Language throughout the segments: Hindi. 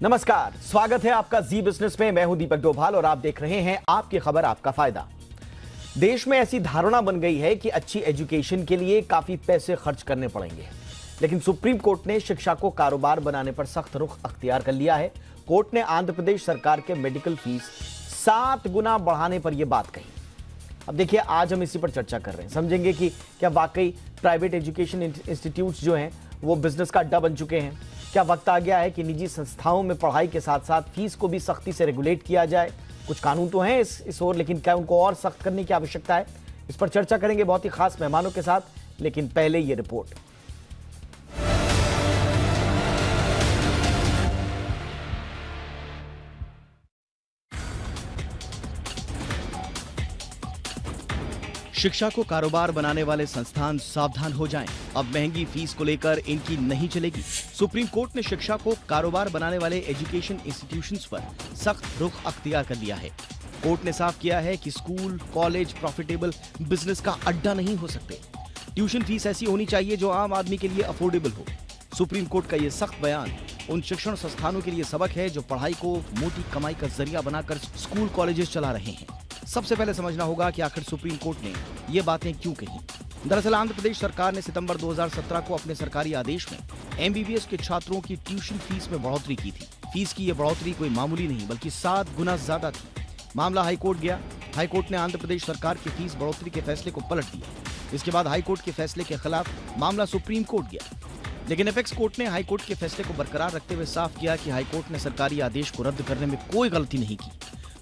नमस्कार, स्वागत है आपका जी बिजनेस में। मैं हूं दीपक डोभाल और आप देख रहे हैं आपकी खबर आपका फायदा। देश में ऐसी धारणा बन गई है कि अच्छी एजुकेशन के लिए काफी पैसे खर्च करने पड़ेंगे, लेकिन सुप्रीम कोर्ट ने शिक्षा को कारोबार बनाने पर सख्त रुख अख्तियार कर लिया है। कोर्ट ने आंध्र प्रदेश सरकार के मेडिकल फीस 7 गुना बढ़ाने पर यह बात कही। अब देखिए, आज हम इसी पर चर्चा कर रहे हैं, समझेंगे कि क्या वाकई प्राइवेट एजुकेशन इंस्टीट्यूट्स जो हैं वो बिजनेस का अड्डा बन चुके हैं। क्या वक्त आ गया है कि निजी संस्थाओं में पढ़ाई के साथ साथ फीस को भी सख्ती से रेगुलेट किया जाए। कुछ कानून तो हैं इस ओर, लेकिन क्या उनको और सख्त करने की आवश्यकता है? इस पर चर्चा करेंगे बहुत ही खास मेहमानों के साथ, लेकिन पहले ये रिपोर्ट। शिक्षा को कारोबार बनाने वाले संस्थान सावधान हो जाएं। अब महंगी फीस को लेकर इनकी नहीं चलेगी। सुप्रीम कोर्ट ने शिक्षा को कारोबार बनाने वाले एजुकेशन इंस्टीट्यूशंस पर सख्त रुख अख्तियार कर लिया है। कोर्ट ने साफ किया है कि स्कूल, कॉलेज प्रॉफिटेबल बिजनेस का अड्डा नहीं हो सकते। ट्यूशन फीस ऐसी होनी चाहिए जो आम आदमी के लिए अफोर्डेबल हो। सुप्रीम कोर्ट का यह सख्त बयान उन शिक्षण संस्थानों के लिए सबक है जो पढ़ाई को मोटी कमाई का जरिया बनाकर स्कूल कॉलेजेस चला रहे हैं। सबसे पहले समझना होगा कि आखिर सुप्रीम कोर्ट ने ये बातें क्यों कही। दरअसल आंध्र प्रदेश सरकार ने सितंबर 2017 को अपने सरकारी आदेश में एमबीबीएस के छात्रों की ट्यूशन फीस में बढ़ोतरी की थी। फीस की यह बढ़ोतरी कोई मामूली नहीं बल्कि 7 गुना ज्यादा थी। मामला हाईकोर्ट गया। हाईकोर्ट ने आंध्र प्रदेश सरकार की फीस बढ़ोतरी के फैसले को पलट दिया। इसके बाद हाईकोर्ट के फैसले के खिलाफ मामला सुप्रीम कोर्ट गया, लेकिन एपेक्स कोर्ट ने हाईकोर्ट के फैसले को बरकरार रखते हुए साफ किया कि हाईकोर्ट ने सरकारी आदेश को रद्द करने में कोई गलती नहीं की।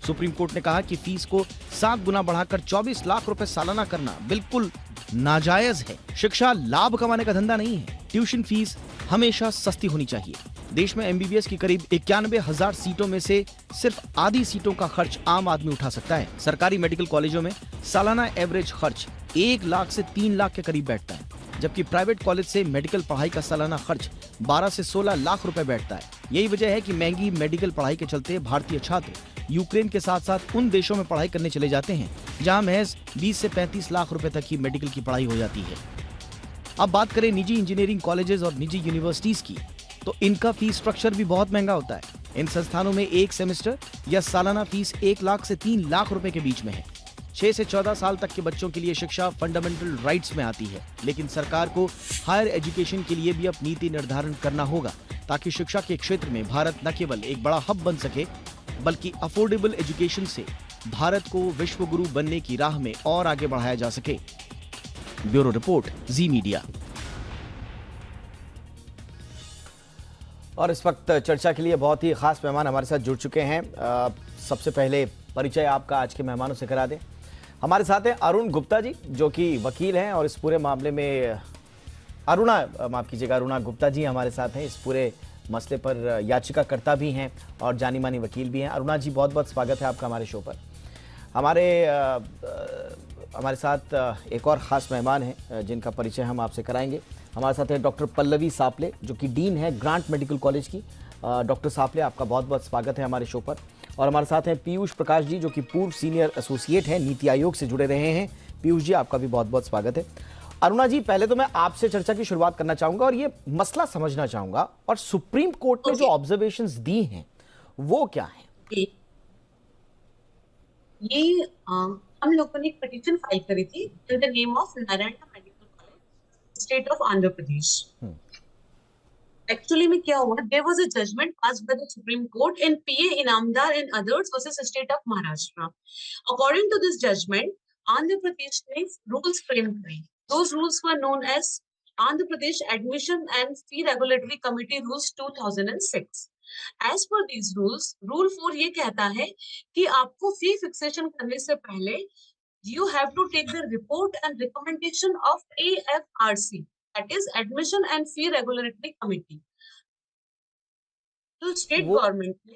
सुप्रीम कोर्ट ने कहा कि फीस को 7 गुना बढ़ाकर 24 लाख रुपए सालाना करना बिल्कुल नाजायज है। शिक्षा लाभ कमाने का धंधा नहीं है। ट्यूशन फीस हमेशा सस्ती होनी चाहिए। देश में एमबीबीएस की करीब 91,000 सीटों में से सिर्फ आधी सीटों का खर्च आम आदमी उठा सकता है। सरकारी मेडिकल कॉलेजों में सालाना एवरेज खर्च 1 लाख से 3 लाख के करीब बैठता है, जबकि प्राइवेट कॉलेज से मेडिकल पढ़ाई का सालाना खर्च 12 से 16 लाख रुपए बैठता है। यही वजह है कि महंगी मेडिकल पढ़ाई के चलते भारतीय छात्र यूक्रेन के साथ साथ उन देशों में पढ़ाई करने चले जाते हैं जहां महज 20 से 35 लाख रुपए तक की मेडिकल की पढ़ाई हो जाती है। अब बात करें निजी इंजीनियरिंग कॉलेजेस और निजी यूनिवर्सिटीज की, तो इनका फीस स्ट्रक्चर भी बहुत महंगा होता है। इन संस्थानों में एक सेमेस्टर या सालाना फीस 1 लाख से 3 लाख रुपए के बीच में है। 6 से 14 साल तक के बच्चों के लिए शिक्षा फंडामेंटल राइट्स में आती है, लेकिन सरकार को हायर एजुकेशन के लिए भी अब नीति निर्धारण करना होगा ताकि शिक्षा के क्षेत्र में भारत न केवल एक बड़ा हब बन सके बल्कि अफोर्डेबल एजुकेशन से भारत को विश्व गुरु बनने की राह में और आगे बढ़ाया जा सके। ब्यूरो रिपोर्ट, जी मीडिया। और इस वक्त चर्चा के लिए बहुत ही खास मेहमान हमारे साथ जुड़ चुके हैं। सबसे पहले परिचय आपका आज के मेहमानों से करा दें। हमारे साथ हैं अरुण गुप्ता जी, जो कि वकील हैं और इस पूरे मामले में अरुणा गुप्ता जी हमारे साथ हैं। इस पूरे मसले पर याचिकाकर्ता भी हैं और जानी मानी वकील भी हैं। अरुणा जी, बहुत बहुत स्वागत है आपका हमारे शो पर। हमारे साथ एक और ख़ास मेहमान हैं जिनका परिचय हम आपसे कराएंगे। हमारे साथ हैं डॉक्टर पल्लवी सापले, जो कि डीन है ग्रांट मेडिकल कॉलेज की। डॉक्टर सापले, आपका बहुत बहुत स्वागत है हमारे शो पर। और हमारे साथ हैं पीयूष प्रकाश जी, जो कि पूर्व सीनियर एसोसिएट हैं, नीति आयोग से जुड़े रहे हैं। पीयूष जी, आपका भी बहुत बहुत स्वागत है। अरुणा जी, पहले तो मैं आपसे चर्चा की शुरुआत करना चाहूंगा और ये मसला समझना चाहूंगा, और सुप्रीम कोर्ट ने जो ऑब्जर्वेशंस दी हैं वो क्या है? ये हम लोगों ने एक पिटीशन फाइल करी थी in the name of Narayana medical college, state of Andhra Pradesh. Actually में क्या हुआ, there was a judgement passed by the supreme court in PA Inamdar and others versus state of Maharashtra. According to this judgement, Andhra Pradesh ने रूल्स फ्रेम करे। Those rules were known as Andhra Pradesh Admission and Fee Regulatory Committee Rules 2006. As per these rules, Rule 4 ये कहता है कि आपको फी फिक्सेशन करने से पहले you have to take the report and recommendation of AFRC, that is Admission and Fee Regulatory Committee. तो स्टेट गवर्नमेंट ने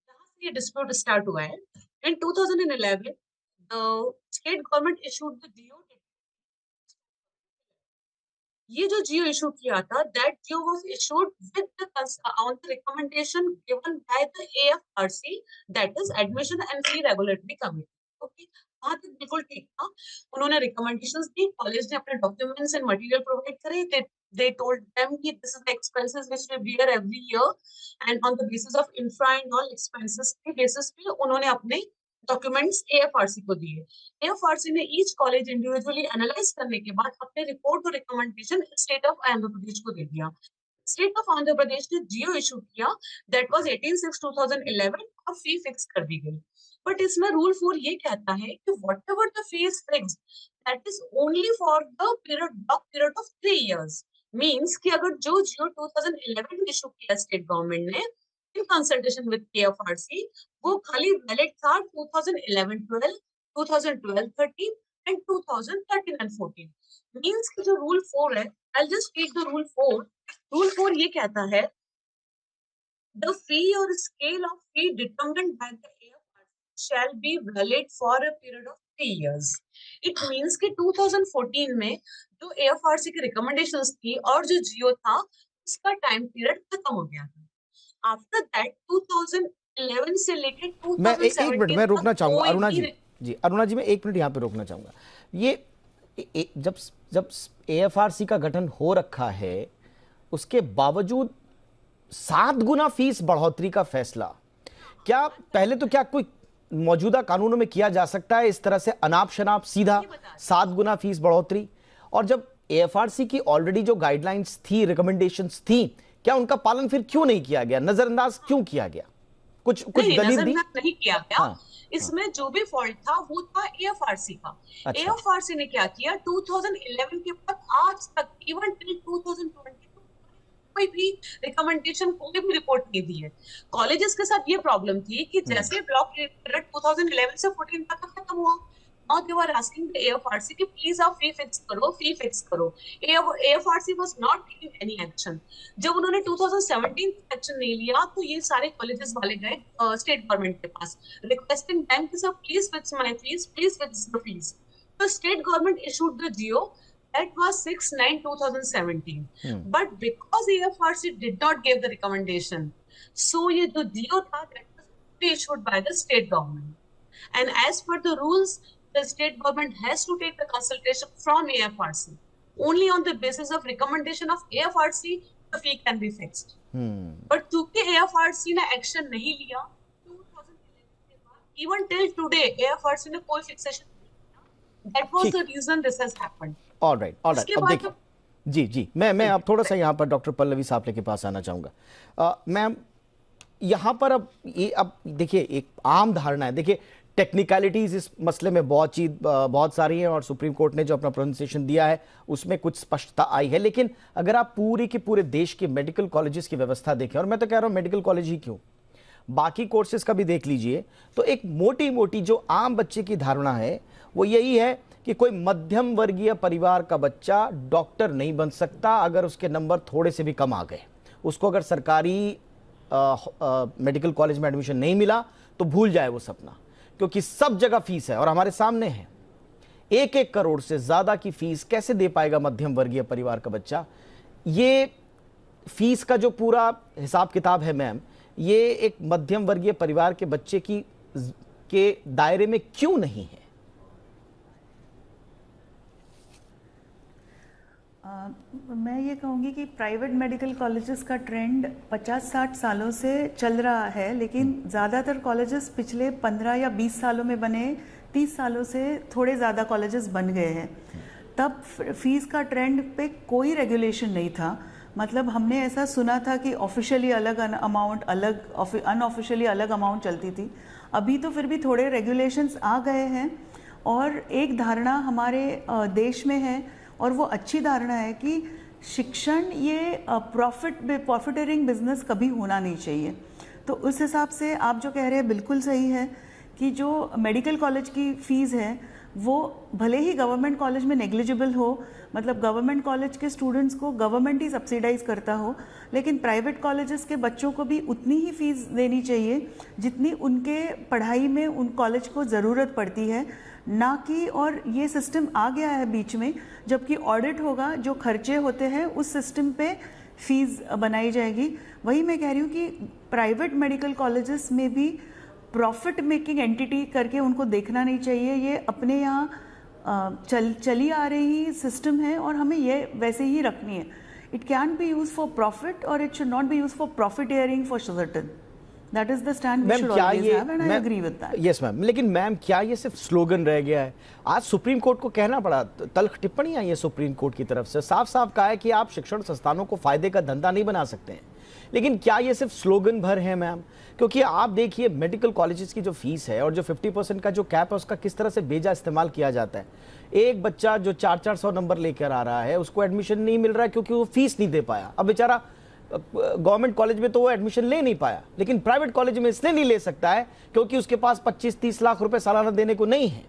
जहां से ये डिस्प्यूट स्टार्ट हुआ है, in 2011 the state government issued the GO. ये जो जियो इशू किया था, that G O was issued with on the recommendation given by the AFRC, that is admission and fee regulatory committee. Okay, वहां तक बिल्कुल ठीक था। उन्होंने रिकमेंडेशंस दी, कॉलेज ने अपने डॉक्यूमेंट्स एंड मटेरियल प्रोवाइड करे, They told them कि this is the expenses which we bear every year, and on the basis of infra and all expenses के basis पे उन्होंने अपने डॉक्यूमेंट्स AFRC को दिए। AFRC ने ईच कॉलेज इंडिविजुअली एनालाइज करने के बाद अपने रिपोर्ट और रिकमेंडेशन स्टेट ऑफ आंध्र प्रदेश को दे दिया। स्टेट ऑफ आंध्र प्रदेश ने जियो इशू किया, दैट वाज 18/6/2011, और फी फिक्स कर दी गई। बट इसमें रूल 4 ये कहता है कि what ever the fee is fixed, that is only for the period of 3 years। Means कि अगर जो जियो 2011 में इशू किया स्टेट गवर्नमेंट ने इन कंसल्टेशन विद KFRC, वो खाली वैलिड था 2011-12, 2012-13 एंड 2013-14। मीन्स कि जो रूल 4 है, I just take the rule 4। Rule 4 ये कहता है the fee or scale of fee determined by the AFRC shall be valid for a period of 3 years। It means कि 2014 में जो AFRC की recommendations थी और जो जियो था उसका टाइम पीरियड खत्म हो गया था। आफ्टर दैट 2011 से लेकर 2017 मैं एक मिनट मैं रोकना चाहूंगा अरुणा जी अरुणा जी मैं एक मिनट यहाँ पे रोकना चाहूंगा। ये जब AFRC का गठन हो रखा है, उसके बावजूद 7 गुना फीस बढ़ोतरी का फैसला, क्या पहले तो क्या कोई मौजूदा कानूनों में किया जा सकता है इस तरह से अनाप शनाप सीधा 7 गुना फीस बढ़ोतरी? और जब AFRC की ऑलरेडी जो गाइडलाइंस थी, रिकमेंडेशंस थी, क्या उनका पालन फिर क्यों नहीं किया गया, नजरअंदाज क्यों किया गया? कुछ दलील दी? नहीं किया गया। हाँ, इसमें जो भी फॉल्ट था वो था AFRC का। अच्छा। AFRC ने क्या किया, 2011 के बाद आज तक इवन टिल 2020 कोई भी रिकमेंडेशन, कोई भी रिपोर्ट नहीं दी है। कॉलेजेस के साथ ये प्रॉब्लम थी कि जैसे ब्लॉक पीरियड 2011 से 14 तक खत्म हुआ, now they were asking the AFRC कि प्लीज आप फी फिक्स करो। AFRC was not taking any action। जब उन्होंने 2017 एक्शन नहीं लिया तो ये सारे कॉलेजेस वाले गए स्टेट गवर्नमेंट के पास रिक्वेस्टिंग देम कि sir please fix my fees, please fix the fees. तो state government issued the G O, that was 6/9/2017। but because AFRC did not give the recommendation, so ये जो जियो था that was issued by the state government, and as per the rules the state government has to take the consultation from AFRC। only on the basis of recommendation of AFRC the fee can be fixed। but चूंकि AFRC ने एक्शन नहीं लिया 2011 के बाद even till today AFRC ने कोई फिक्सेशन नहीं किया। that was the reason this has happened। All right अब देखिए जी मैं अब थोड़ा सा यहाँ पर डॉक्टर पल्लवी सापले के पास आना चाहूंगा। मैम यहाँ पर अब देखिए एक आम धारणा है, देखिए टेक्निकलिटीज इस मसले में बहुत सारी हैं और सुप्रीम कोर्ट ने जो अपना प्रोनाउंसिएशन दिया है उसमें कुछ स्पष्टता आई है। लेकिन अगर आप पूरे के पूरे देश के मेडिकल कॉलेजेस की व्यवस्था देखें, और मैं तो कह रहा हूँ मेडिकल कॉलेज ही क्यों, बाकी कोर्सेज का भी देख लीजिए, तो एक मोटी जो आम बच्चे की धारणा है वो यही है कि कोई मध्यम वर्गीय परिवार का बच्चा डॉक्टर नहीं बन सकता अगर उसके नंबर थोड़े से भी कम आ गए। उसको अगर सरकारी मेडिकल कॉलेज में एडमिशन नहीं मिला तो भूल जाए वो सपना, क्योंकि सब जगह फीस है और हमारे सामने है 1-1 करोड़ से ज्यादा की फीस कैसे दे पाएगा मध्यम वर्गीय परिवार का बच्चा। ये फीस का जो पूरा हिसाब किताब है मैम, ये एक मध्यम वर्गीय परिवार के बच्चे के दायरे में क्यों नहीं है? मैं ये कहूँगी कि प्राइवेट मेडिकल कॉलेजेस का ट्रेंड 50-60 सालों से चल रहा है, लेकिन ज़्यादातर कॉलेजेस पिछले 15 या 20 सालों में बने, 30 सालों से थोड़े ज़्यादा कॉलेजेस बन गए हैं। तब फीस का ट्रेंड पे कोई रेगुलेशन नहीं था। मतलब हमने ऐसा सुना था कि ऑफिशियली अलग अमाउंट, अनऑफिशियली अलग अमाउंट चलती थी। अभी तो फिर भी थोड़े रेगुलेशंस आ गए हैं और एक धारणा हमारे देश में है और वो अच्छी धारणा है कि शिक्षण ये प्रॉफिटेरिंग बिजनेस कभी होना नहीं चाहिए। तो उस हिसाब से आप जो कह रहे हैं बिल्कुल सही है कि जो मेडिकल कॉलेज की फ़ीस है वो भले ही गवर्नमेंट कॉलेज में नेग्लिजिबल हो, मतलब गवर्नमेंट कॉलेज के स्टूडेंट्स को गवर्नमेंट ही सब्सिडाइज करता हो, लेकिन प्राइवेट कॉलेजेस के बच्चों को भी उतनी ही फीस देनी चाहिए जितनी उनके पढ़ाई में उन कॉलेज को ज़रूरत पड़ती है, ना कि और ये सिस्टम आ गया है बीच में, जबकि ऑडिट होगा, जो खर्चे होते हैं उस सिस्टम पे फीस बनाई जाएगी। वही मैं कह रही हूँ कि प्राइवेट मेडिकल कॉलेजेस में भी प्रॉफिट मेकिंग एंटिटी करके उनको देखना नहीं चाहिए। ये अपने यहाँ चली आ रही सिस्टम है और हमें ये वैसे ही रखनी है। It can't be used for profit, or it should not be used for profiteering for certain. That is the stand we ma'am should क्या always ये have, and I agree with that. Yes ma'am, लेकिन मैम क्या ये सिर्फ स्लोगन रह गया है? आज सुप्रीम कोर्ट को कहना पड़ा, तल्ख टिप्पणी आई है सुप्रीम कोर्ट की तरफ से, साफ साफ कहा है कि आप शिक्षण संस्थानों को फायदे का धंधा नहीं बना सकते हैं। लेकिन क्या ये सिर्फ स्लोगन भर है मैम? क्योंकि आप देखिए मेडिकल कॉलेजेस की जो फीस है और जो 50% का जो कैप है उसका किस तरह से बेजा इस्तेमाल किया जाता है। एक बच्चा जो 400-400 नंबर लेकर आ रहा है उसको एडमिशन नहीं मिल रहा है क्योंकि वो फीस नहीं दे पाया। अब बेचारा गवर्नमेंट कॉलेज में तो वो एडमिशन ले नहीं पाया, लेकिन प्राइवेट कॉलेज में इसलिए नहीं ले सकता है क्योंकि उसके पास 25-30 लाख रुपए सालाना देने को नहीं है।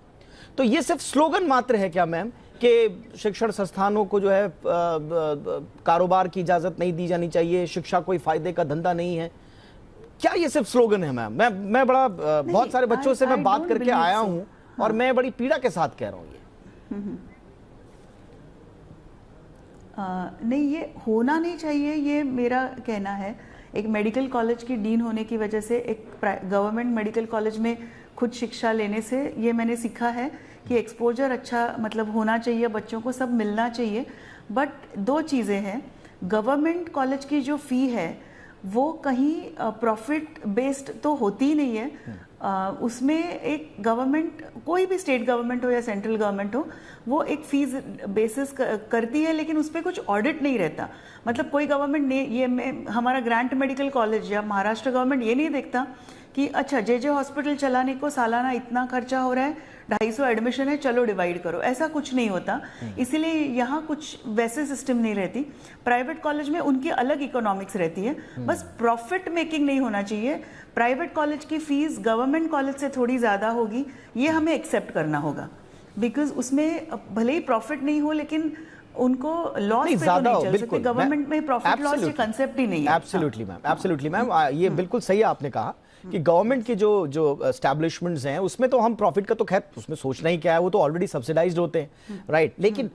तो ये सिर्फ स्लोगन मात्र है क्या मैम कि शिक्षण संस्थानों को जो है कारोबार की इजाजत नहीं दी जानी चाहिए, शिक्षा कोई फायदे का धंधा नहीं है? क्या ये सिर्फ स्लोगन है मैम? मैं बड़ा बहुत सारे बच्चों से मैं बात करके आया हूं और मैं बड़ी पीड़ा के साथ कह रहा हूं ये। नहीं, ये होना नहीं चाहिए, ये मेरा कहना है। एक मेडिकल कॉलेज की डीन होने की वजह से, एक गवर्नमेंट मेडिकल कॉलेज में खुद शिक्षा लेने से ये मैंने सीखा है कि एक्सपोजर अच्छा मतलब होना चाहिए, बच्चों को सब मिलना चाहिए। बट दो चीज़ें हैं, गवर्नमेंट कॉलेज की जो फ़ी है वो कहीं प्रॉफिट बेस्ड तो होती ही नहीं है। उसमें एक गवर्नमेंट, कोई भी स्टेट गवर्नमेंट हो या सेंट्रल गवर्नमेंट हो, वो एक फीस बेसिस करती है, लेकिन उस पर कुछ ऑडिट नहीं रहता। मतलब कोई गवर्नमेंट ने हमारा ग्रांट मेडिकल कॉलेज या महाराष्ट्र गवर्नमेंट ये नहीं देखता कि अच्छा जे हॉस्पिटल चलाने को सालाना इतना खर्चा हो रहा है, 250 एडमिशन है, चलो डिवाइड करो, ऐसा कुछ नहीं होता। इसीलिए यहाँ कुछ वैसे सिस्टम नहीं रहती। प्राइवेट कॉलेज में उनकी अलग इकोनॉमिक्स रहती है, बस प्रॉफिट मेकिंग नहीं होना चाहिए। प्राइवेट कॉलेज की फीस गवर्नमेंट कॉलेज से थोड़ी ज़्यादा होगी, ये हमें एक्सेप्ट करना होगा, बिकॉज उसमें भले ही प्रॉफिट नहीं हो लेकिन उनको लॉस पे तो नहीं चल सकते। गवर्नमेंट में प्रॉफिट लॉस ये कंसेप्ट ही नहीं है। एब्सोल्युटली मैम, एब्सोल्युटली मैम, ये बिल्कुल सही आपने कहा कि गवर्नमेंट के जो एस्टैब्लिशमेंट्स हैं उसमें तो हम प्रॉफिट का तो खैर उसमें सोचना ही क्या है, वो तो ऑलरेडी सब्सिडाइज्ड होते हैं, राइट। लेकिन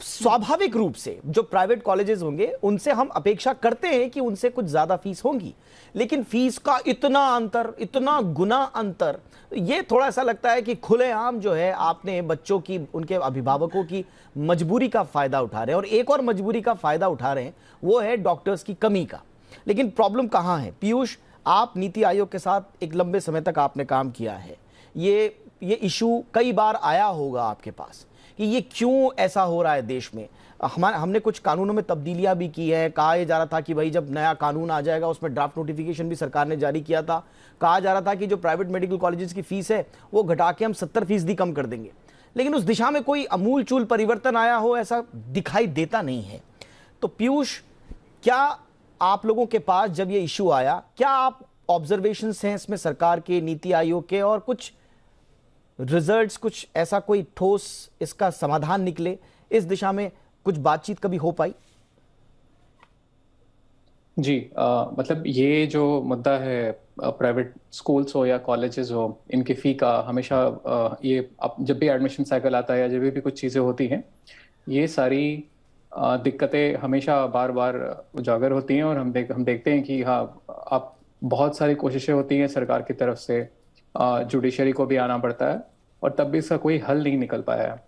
स्वाभाविक रूप से जो प्राइवेट कॉलेजेस होंगे उनसे हम अपेक्षा करते हैं कि उनसे कुछ ज्यादा फीस होंगी, लेकिन फीस का इतना अंतर, इतना गुना अंतर, ये थोड़ा सा लगता है कि खुलेआम जो है आपने बच्चों की, उनके अभिभावकों की मजबूरी का फायदा उठा रहे हैं। और एक और मजबूरी का फायदा उठा रहे हैं वो है डॉक्टर्स की कमी का। लेकिन प्रॉब्लम कहां है पीयूष? आप नीति आयोग के साथ एक लंबे समय तक आपने काम किया है, ये इशू कई बार आया होगा आपके पास कि ये क्यों ऐसा हो रहा है देश में। हमने कुछ कानूनों में तब्दीलियां भी की है। कहा यह जा रहा था कि भाई जब नया कानून आ जाएगा, उसमें ड्राफ्ट नोटिफिकेशन भी सरकार ने जारी किया था, कहा जा रहा था कि जो प्राइवेट मेडिकल कॉलेजेस की फीस है वो घटा के हम 70% कम कर देंगे, लेकिन उस दिशा में कोई अमूलचूल परिवर्तन आया हो ऐसा दिखाई देता नहीं है। तो पीयूष, क्या आप लोगों के पास जब ये इशू आया, क्या आप ऑब्जर्वेशंस हैं इसमें सरकार के, नीति आयोग के, और कुछ रिजल्ट्स, कुछ ऐसा कोई ठोस इसका समाधान निकले, इस दिशा में कुछ बातचीत कभी हो पाई? जी, मतलब ये जो मुद्दा है प्राइवेट स्कूल्स हो या कॉलेजेस हो, इनकी फ़ी का हमेशा ये जब भी एडमिशन साइकिल आता है या जब भी कुछ चीज़ें होती हैं, ये सारी दिक्कतें हमेशा बार बार उजागर होती हैं। और हम देखते हैं कि हाँ, आप बहुत सारी कोशिशें होती हैं सरकार की तरफ से, जुडिशरी को भी आना पड़ता है और तब भी इसका कोई हल नहीं निकल पाया है।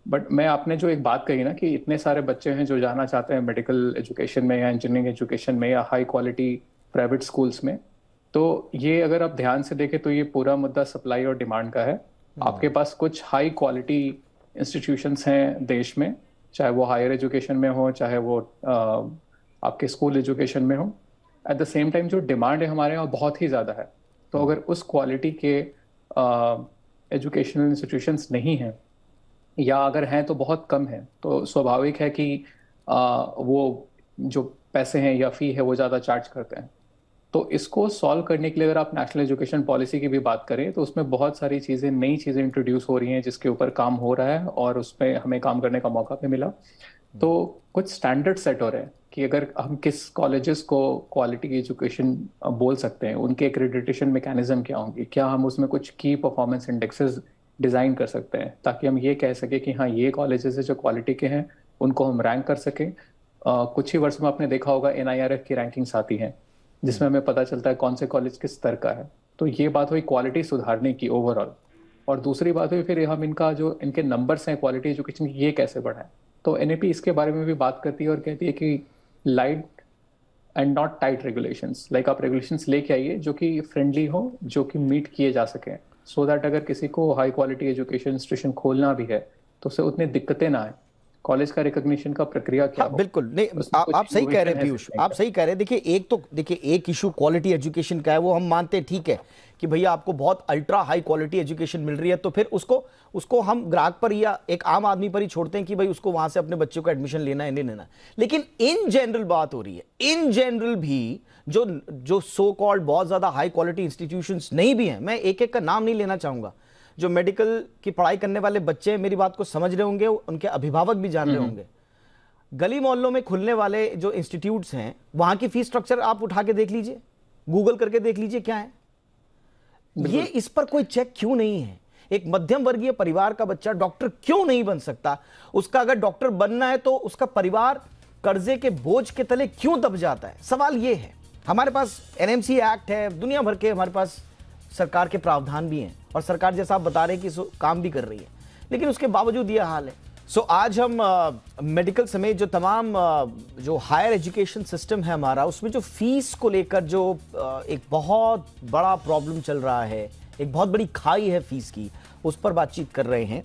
बट मैं, आपने जो एक बात कही ना कि इतने सारे बच्चे हैं जो जाना चाहते हैं मेडिकल एजुकेशन में या इंजीनियरिंग एजुकेशन में या हाई क्वालिटी प्राइवेट स्कूल्स में, तो ये अगर आप ध्यान से देखें तो ये पूरा मुद्दा सप्लाई और डिमांड का है। आपके पास कुछ हाई क्वालिटी इंस्टीट्यूशंस हैं देश में, चाहे वो हायर एजुकेशन में हो, चाहे वो आपके स्कूल एजुकेशन में हो। एट द सेम टाइम जो डिमांड है हमारे यहाँ बहुत ही ज़्यादा है। तो अगर उस क्वालिटी के एजुकेशनल इंस्टीट्यूशंस नहीं हैं या अगर हैं तो बहुत कम है, तो स्वाभाविक है कि वो जो पैसे हैं या फ़ी है वो ज़्यादा चार्ज करते हैं। तो इसको सॉल्व करने के लिए अगर आप नेशनल एजुकेशन पॉलिसी की भी बात करें तो उसमें बहुत सारी चीज़ें, नई चीज़ें इंट्रोड्यूस हो रही हैं जिसके ऊपर काम हो रहा है और उसमें हमें काम करने का मौका भी मिला। तो कुछ स्टैंडर्ड सेट हो रहे हैं कि अगर हम किस कॉलेजेस को क्वालिटी एजुकेशन बोल सकते हैं, उनके एक्रेडिटेशन मैकेनिज्म क्या होंगे, क्या हम उसमें कुछ की परफॉर्मेंस इंडेक्सेस डिज़ाइन कर सकते हैं ताकि हम ये कह सकें कि हाँ, ये कॉलेजेस जो क्वालिटी के हैं उनको हम रैंक कर सकें। कुछ ही वर्ष में आपने देखा होगा NIRF की रैंकिंग्स आती हैं जिसमें हमें पता चलता है कौन से कॉलेज किस स्तर का है। तो ये बात हुई क्वालिटी सुधारने की ओवरऑल। और दूसरी बात हुई फिर हम इनका जो इनके नंबर्स हैं क्वालिटी एजुकेशन की, ये कैसे बढ़ाएं। तो NAP इसके बारे में भी बात करती है और कहती है कि light and not tight regulations. Like आप रेगुलेशंस लेके आइए जो कि फ्रेंडली हो, जो कि मीट किए जा सकें, सो दैट अगर किसी को हाई क्वालिटी एजुकेशन इंस्टीट्यूशन खोलना भी है तो उससे उतनी दिक्कतें ना आए। कॉलेज का रिकॉग्निशन का प्रक्रिया क्या हाँ, हो? बिल्कुल नहीं, आप सही कह रहे हैं पीयूष, आप सही कह रहे हैं। देखिए एक इशू क्वालिटी एजुकेशन का है, वो हम मानते हैं, ठीक है कि भैया आपको बहुत अल्ट्रा हाई क्वालिटी एजुकेशन मिल रही है, तो फिर उसको हम ग्राहक पर या एक आम आदमी पर ही छोड़ते हैं कि भाई उसको वहां से अपने बच्चों को एडमिशन लेना है नहीं लेना। लेकिन इन जनरल बात हो रही है, इन जनरल भी जो सो कॉल्ड बहुत ज्यादा हाई क्वालिटी इंस्टीट्यूशंस नहीं भी हैं, मैं एक एक का नाम नहीं लेना चाहूंगा, जो मेडिकल की पढ़ाई करने वाले बच्चे मेरी बात को समझ रहे होंगे, उनके अभिभावक भी जान रहे होंगे, गली मोहल्लों में खुलने वाले जो इंस्टीट्यूट्स हैं वहां की फीस स्ट्रक्चर आप उठा के देख लीजिए, गूगल करके देख लीजिए क्या है ये। इस पर कोई चेक क्यों नहीं है? एक मध्यम वर्गीय परिवार का बच्चा डॉक्टर क्यों नहीं बन सकता? उसका अगर डॉक्टर बनना है तो उसका परिवार कर्जे के बोझ के तले क्यों दब जाता है? सवाल ये है। हमारे पास एनएमसी एक्ट है, दुनिया भर के हमारे पास सरकार के प्रावधान भी हैं, और सरकार जैसा आप बता रहे हैं कि काम भी कर रही है, लेकिन उसके बावजूद यह हाल है। आज हम मेडिकल समेत जो तमाम जो हायर एजुकेशन सिस्टम है हमारा, उसमें जो फीस को लेकर जो एक बहुत बड़ा प्रॉब्लम चल रहा है, एक बहुत बड़ी खाई है फीस की, उस पर बातचीत कर रहे हैं।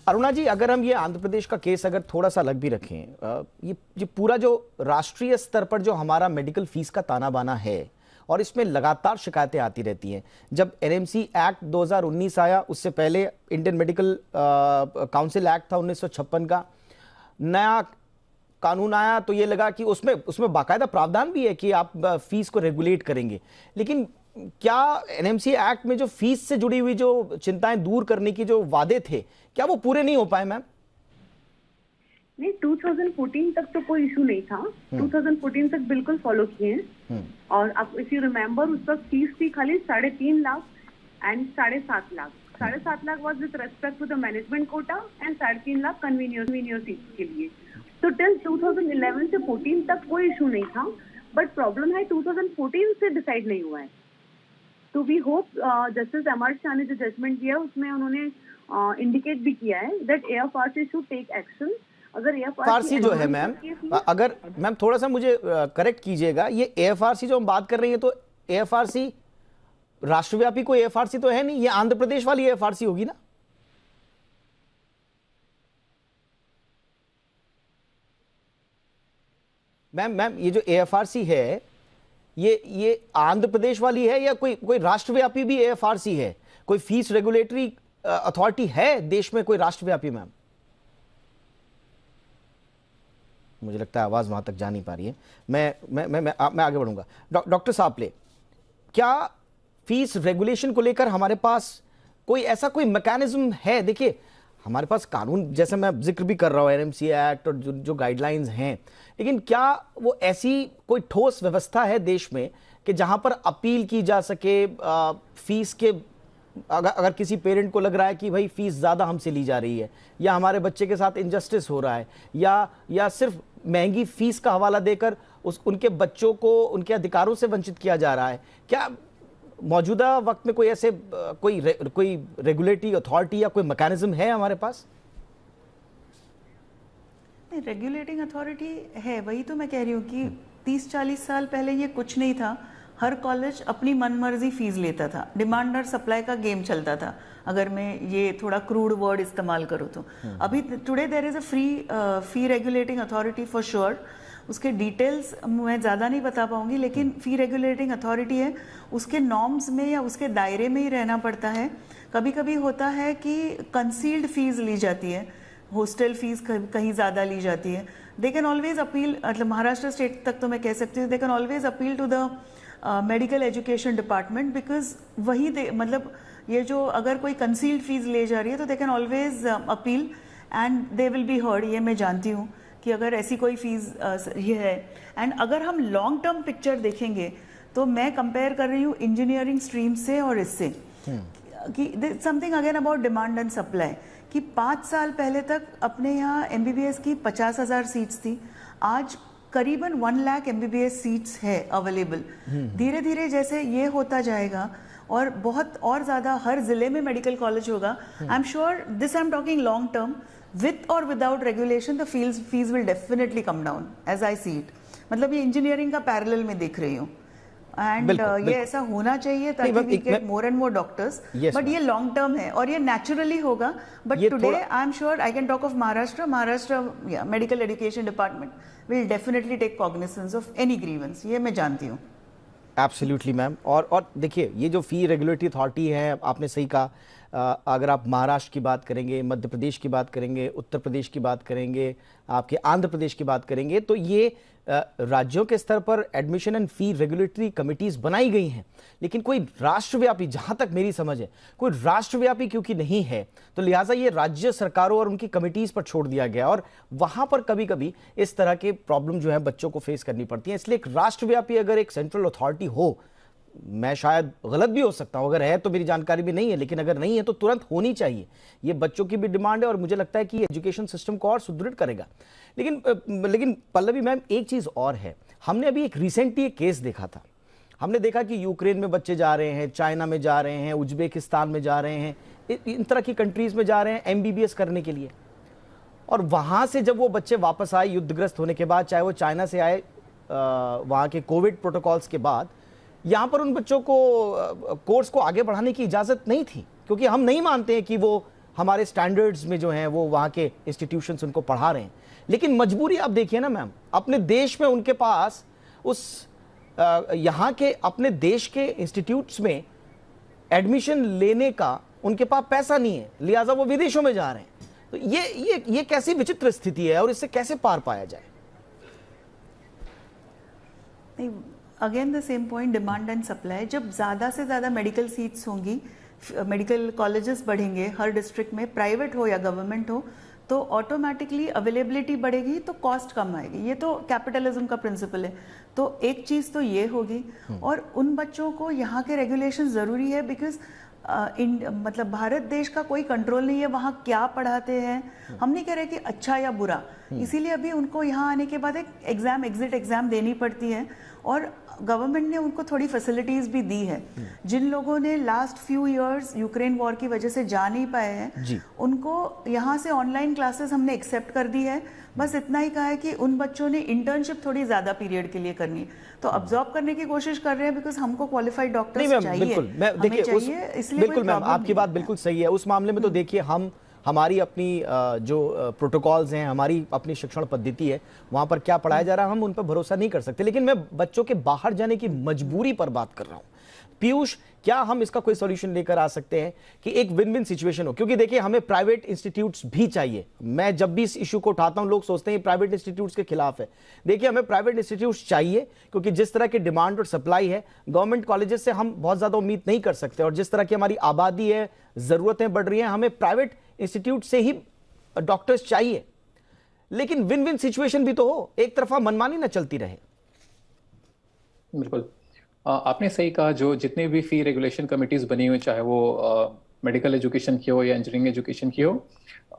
अरुणा जी, अगर हम ये आंध्र प्रदेश का केस अगर थोड़ा सा अलग भी रखें, ये पूरा जो राष्ट्रीय स्तर पर जो हमारा मेडिकल फीस का ताना बाना है, और इसमें लगातार शिकायतें आती रहती हैं। जब एनएमसी एक्ट 2019 आया, उससे पहले इंडियन मेडिकल काउंसिल एक्ट था 1956 का, नया कानून आया तो ये लगा कि उसमें बाकायदा प्रावधान भी है कि आप फीस को रेगुलेट करेंगे। लेकिन क्या एनएमसी एक्ट में जो फीस से जुड़ी हुई जो चिंताएं दूर करने की जो वादे थे, क्या वो पूरे नहीं हो पाए मैम? नहीं, 2014 तक तो कोई इशू नहीं था। 2014 तक बिल्कुल फॉलो किए हैं। और आप इफ यू रिमेम्बर, उस वक्त फीस थी खाली 3.5 lakh and 7.5 lakh. 7.5 lakh was with respect to the management quota and 3.5 lakh convenience seats के लिए। तो टिल 2011 से 14 तक कोई इशू नहीं था, बट प्रॉब्लम है 2014 से डिसाइड नहीं हुआ है। तो we hope justice M R Shah ने जो जजमेंट दिया उसमें उन्होंने इंडिकेट भी किया है दैट एएफआरसी शुड टेक एक्शन। अगर एएफआरसी जो है मैम, अगर मैम थोड़ा सा मुझे करेक्ट कीजिएगा, ये एएफआरसी जो हम बात कर रही हैं, तो एएफआरसी राष्ट्रव्यापी कोई एएफआरसी तो है नहीं, ये आंध्र प्रदेश वाली एएफआरसी होगी ना? मैम ये जो एएफआरसी है, ये आंध्र प्रदेश वाली है या कोई राष्ट्रव्यापी भी एएफआरसी है? कोई फीस रेगुलेटरी अथॉरिटी है देश में कोई राष्ट्रव्यापी? मैम मुझे लगता है आवाज वहां तक जा नहीं पा रही है। मैं आगे बढ़ूंगा। डॉक्टर सापले, क्या फीस रेगुलेशन को लेकर हमारे पास ऐसा कोई मैकेनिज्म है? देखिए हमारे पास कानून, जैसे मैं जिक्र भी कर रहा हूं, एनएमसी एक्ट और जो गाइडलाइंस हैं, लेकिन क्या वो ऐसी कोई ठोस व्यवस्था है देश में कि जहां पर अपील की जा सके फीस के? अगर किसी पेरेंट को लग रहा है कि भाई फीस ज्यादा हमसे ली जा रही है, या हमारे बच्चे के साथ इनजस्टिस हो रहा है, या सिर्फ महंगी फीस का हवाला देकर उनके बच्चों को उनके अधिकारों से वंचित किया जा रहा है, क्या मौजूदा वक्त में कोई ऐसे कोई रेगुलेटरी अथॉरिटी या कोई मैकेनिज्म है हमारे पास? रेगुलेटिंग अथॉरिटी है, वही तो मैं कह रही हूँ कि 30-40 साल पहले ये कुछ नहीं था। हर कॉलेज अपनी मनमर्जी फीस लेता था, डिमांड और सप्लाई का गेम चलता था, अगर मैं ये थोड़ा क्रूड वर्ड इस्तेमाल करूँ तो। अभी today there is a fee regulating authority for sure. उसके डिटेल्स मैं ज़्यादा नहीं बता पाऊंगी, लेकिन फी रेगुलेटिंग अथॉरिटी है, उसके नॉर्म्स में या उसके दायरे में ही रहना पड़ता है। कभी कभी होता है कि कंसील्ड फीस ली जाती है, हॉस्टल फीस कहीं ज़्यादा ली जाती है। दे कैन ऑलवेज अपील, मतलब महाराष्ट्र स्टेट तक तो मैं कह सकती हूँ, they can always appeal to the medical education department, because वही मतलब ये जो अगर कोई कंसील्ड फीस ले जा रही है तो दे can always appeal and they will be heard. ये मैं जानती हूँ कि अगर ऐसी कोई फीस ये है। एंड अगर हम लॉन्ग टर्म पिक्चर देखेंगे तो मैं कंपेयर कर रही हूँ इंजीनियरिंग स्ट्रीम से और इससे कि something again about demand and supply, कि 5 साल पहले तक अपने यहाँ MBBS की 50,000 सीट्स थी, आज करीबन 1 लाख MBBS सीट्स है अवेलेबल। धीरे धीरे जैसे ये होता जाएगा और बहुत और ज़्यादा हर ज़िले में मेडिकल कॉलेज होगा, I am sure this I am talking long term, with और without regulation the fees will definitely come down as I see it. मतलब ये इंजीनियरिंग का पैरेलल में देख रही हूँ, एंड ये ऐसा होना चाहिए ताकि we get more and more doctors, but ये लॉन्ग टर्म है और ये नेचुरली होगा। But today I am sure I can talk of Maharashtra medical education department will definitely take cognizance of any grievance, ये मैं जानती हूँ। Absolutely ma'am. और देखिए, ये जो फी रेगुलेटरी अथॉरिटी है, आपने सही कहा, अगर आप महाराष्ट्र की बात करेंगे, मध्य प्रदेश की बात करेंगे, उत्तर प्रदेश की बात करेंगे, आपके आंध्र प्रदेश की बात करेंगे, तो ये राज्यों के स्तर पर admission and fee regulatory committees बनाई गई हैं, लेकिन कोई राष्ट्रव्यापी, जहां तक मेरी समझ है, कोई राष्ट्रव्यापी क्योंकि नहीं है, तो लिहाजा ये राज्य सरकारों और उनकी कमिटीज पर छोड़ दिया गया, और वहां पर कभी कभी इस तरह के प्रॉब्लम जो है बच्चों को फेस करनी पड़ती है। इसलिए एक राष्ट्रव्यापी अगर एक सेंट्रल अथॉरिटी हो, मैं शायद गलत भी हो सकता हूं, अगर है तो मेरी जानकारी भी नहीं है, लेकिन अगर नहीं है तो तुरंत होनी चाहिए। ये बच्चों की भी डिमांड है और मुझे लगता है कि एजुकेशन सिस्टम को और सुदृढ़ करेगा। लेकिन पल्लवी मैम, एक चीज और है, हमने अभी एक रिसेंटली एक केस देखा था, हमने देखा कि यूक्रेन में बच्चे जा रहे हैं, चाइना में जा रहे हैं, उज्बेकिस्तान में जा रहे हैं, इन तरह की कंट्रीज में जा रहे हैं MBBS करने के लिए, और वहां से जब वो बच्चे वापस आए युद्धग्रस्त होने के बाद, चाहे वो चाइना से आए वहां के कोविड प्रोटोकॉल्स के बाद, यहाँ पर उन बच्चों को कोर्स को आगे बढ़ाने की इजाज़त नहीं थी, क्योंकि हम नहीं मानते हैं कि वो हमारे स्टैंडर्ड्स में जो हैं वो वहाँ के इंस्टीट्यूशंस उनको पढ़ा रहे हैं। लेकिन मजबूरी आप देखिए ना मैम, अपने देश में उनके पास उस यहाँ के अपने देश के इंस्टीट्यूट्स में एडमिशन लेने का उनके पास पैसा नहीं है, लिहाजा वो विदेशों में जा रहे हैं। तो ये कैसी विचित्र स्थिति है और इससे कैसे पार पाया जाए? Again the same point, demand and supply. जब ज़्यादा से ज़्यादा मेडिकल सीट्स होंगी, मेडिकल कॉलेजेस बढ़ेंगे हर डिस्ट्रिक्ट में, प्राइवेट हो या गवर्नमेंट हो, तो ऑटोमेटिकली अवेलेबिलिटी बढ़ेगी, तो कॉस्ट कम आएगी। ये तो कैपिटलिज्म का प्रिंसिपल है। तो एक चीज़ तो ये होगी, और उन बच्चों को यहाँ के रेगुलेशन ज़रूरी है, बिकॉज मतलब भारत देश का कोई कंट्रोल नहीं है वहाँ क्या पढ़ाते हैं। हम नहीं कह रहे कि अच्छा या बुरा, इसीलिए अभी उनको यहाँ आने के बाद एक एग्ज़ाम, एग्जिट एग्ज़ाम देनी पड़ती है, और गवर्नमेंट ने उनको थोड़ी फैसिलिटीज भी दी है। जिन लोगों ने last few years Ukraine war की वजह से जा नहीं पाए हैं, उनको यहाँ से ऑनलाइन क्लासेस हमने एक्सेप्ट कर दी है। बस इतना ही कहा है कि उन बच्चों ने इंटर्नशिप थोड़ी ज्यादा पीरियड के लिए करनी है, तो अब्जॉर्ब करने की कोशिश कर रहे हैं, बिकॉज हमको क्वालिफाइड डॉक्टर्स चाहिए। बिल्कुल मैम, आपकी बात बिल्कुल सही है। उस मामले में तो देखिए, हमारी अपनी जो प्रोटोकॉल्स हैं, हमारी अपनी शिक्षण पद्धति है, वहाँ पर क्या पढ़ाया जा रहा है हम उन पर भरोसा नहीं कर सकते। लेकिन मैं बच्चों के बाहर जाने की मजबूरी पर बात कर रहा हूँ। पीयूष, क्या हम इसका कोई सॉल्यूशन लेकर आ सकते हैं कि एक विन विन सिचुएशन हो? क्योंकि देखिए, हमें प्राइवेट इंस्टीट्यूट्स भी चाहिए। मैं जब भी इस इशू को उठाता हूं, लोग सोचते हैं प्राइवेट इंस्टीट्यूट्स के खिलाफ है। देखिए, हमें प्राइवेट इंस्टीट्यूट्स चाहिए, क्योंकि जिस तरह की डिमांड और सप्लाई है, गवर्नमेंट कॉलेजेस से हम बहुत ज्यादा उम्मीद नहीं कर सकते, और जिस तरह की हमारी आबादी है, जरूरतें बढ़ रही हैं, हमें प्राइवेट इंस्टीट्यूट से ही डॉक्टर्स चाहिए। लेकिन विन विन सिचुएशन भी तो हो, एक तरफा मनमानी ना चलती रहे। बिल्कुल, आपने सही कहा। जो जितने भी फी रेगुलेशन कमिटीज बनी हुई, चाहे वो मेडिकल एजुकेशन की हो या इंजीनियरिंग एजुकेशन की हो,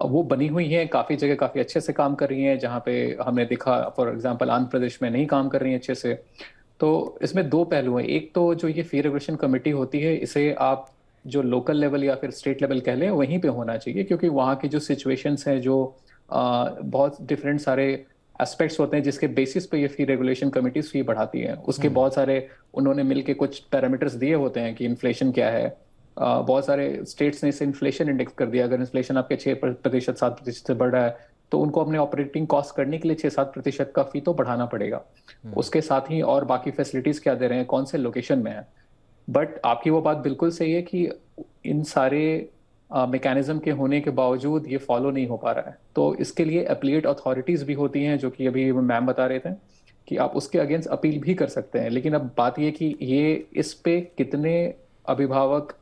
वो बनी हुई हैं, काफ़ी जगह काफ़ी अच्छे से काम कर रही हैं। जहाँ पे हमने देखा, फॉर एग्जांपल आंध्र प्रदेश में नहीं काम कर रही हैं अच्छे से। तो इसमें दो पहलू हैं। एक तो जो ये फी रेगुलेशन कमेटी होती है, इसे आप जो लोकल लेवल या फिर स्टेट लेवल कह लें, वहीं पे होना चाहिए, क्योंकि वहाँ की जो सिचुएशंस हैं, जो बहुत डिफरेंट सारे एस्पेक्ट्स होते हैं, जिसके बेसिस पे ये फी रेगुलेशन कमिटीज फी बढ़ाती है। उसके बहुत सारे उन्होंने मिलके कुछ पैरामीटर्स दिए होते हैं कि इन्फ्लेशन क्या है। बहुत सारे स्टेट्स ने इसे इन्फ्लेशन इंडेक्स कर दिया। अगर इन्फ्लेशन आपके 6%, 7% से बढ़ रहा है, तो उनको अपने ऑपरेटिंग कॉस्ट करने के लिए 6-7% का फी तो बढ़ाना पड़ेगा। उसके साथ ही और बाकी फैसिलिटीज क्या दे रहे हैं, कौन से लोकेशन में है। बट आपकी वो बात बिल्कुल सही है कि इन सारे मैकेनिज्म के होने के बावजूद ये फॉलो नहीं हो पा रहा है। तो इसके लिए अपीलेट अथॉरिटीज भी होती हैं, जो कि अभी मैम बता रहे थे कि आप उसके अगेंस्ट अपील भी कर सकते हैं। लेकिन अब बात ये कि ये इस पे कितने अभिभावक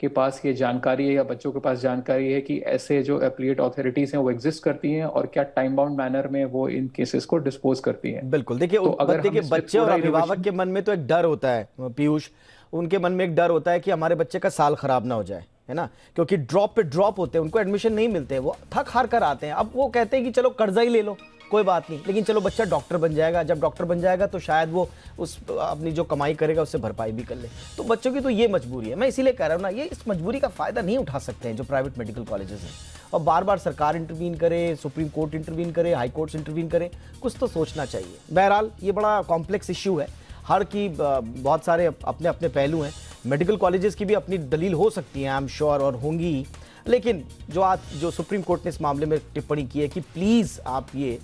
के पास ये जानकारी है या बच्चों के पास जानकारी है कि ऐसे जो अपीलेट अथॉरिटीज हैं वो एग्जिस्ट करती हैं, और क्या टाइम बाउंड मैनर में वो इन केसेस को डिस्पोज करती हैं। बिल्कुल, देखिए, तो देखिए बच्चे और अभिभावक के मन में तो एक डर होता है पीयूष, उनके मन में एक डर होता है कि हमारे बच्चे का साल खराब ना हो जाए, है ना, क्योंकि ड्रॉप पे ड्रॉप होते हैं, उनको एडमिशन नहीं मिलते, वो थक हार कर आते हैं। अब वो कहते हैं कि चलो कर्जा ही ले लो, कोई बात नहीं, लेकिन चलो बच्चा डॉक्टर बन जाएगा, जब डॉक्टर बन जाएगा तो शायद वो उस अपनी जो कमाई करेगा उससे भरपाई भी कर ले। तो बच्चों की तो ये मजबूरी है। मैं इसीलिए कह रहा हूँ ना, ये इस मजबूरी का फायदा नहीं उठा सकते हैं जो प्राइवेट मेडिकल कॉलेजेस हैं, और बार बार सरकार इंटरवीन करे, सुप्रीम कोर्ट इंटरवीन करे, हाई कोर्ट्स इंटरवीन करे, कुछ तो सोचना चाहिए। बहरहाल ये बड़ा कॉम्प्लेक्स इश्यू है, हर की बहुत सारे अपने अपने पहलू हैं। मेडिकल कॉलेजेस की भी अपनी दलील हो सकती है, आई एम श्योर, और होंगी ही। लेकिन जो सुप्रीम कोर्ट ने इस मामले में टिप्पणी की है कि प्लीज़ आप ये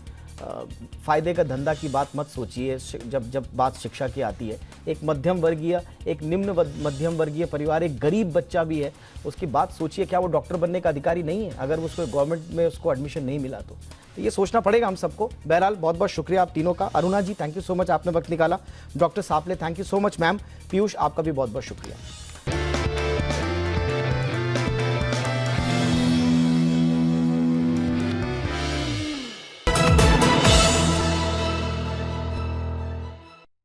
फायदे का धंधा की बात मत सोचिए जब बात शिक्षा की आती है। एक मध्यम वर्गीय, एक निम्न मध्यम वर्गीय परिवार, एक गरीब बच्चा भी है, उसकी बात सोचिए। क्या वो डॉक्टर बनने का अधिकारी नहीं है अगर उसको गवर्नमेंट में उसको एडमिशन नहीं मिला? तो ये सोचना पड़ेगा हम सबको। बहरहाल बहुत बहुत शुक्रिया आप तीनों का। Aruna ji thank you so much, आपने वक्त निकाला। Doctor Saple thank you so much ma'am. Piyush आपका भी बहुत बहुत शुक्रिया।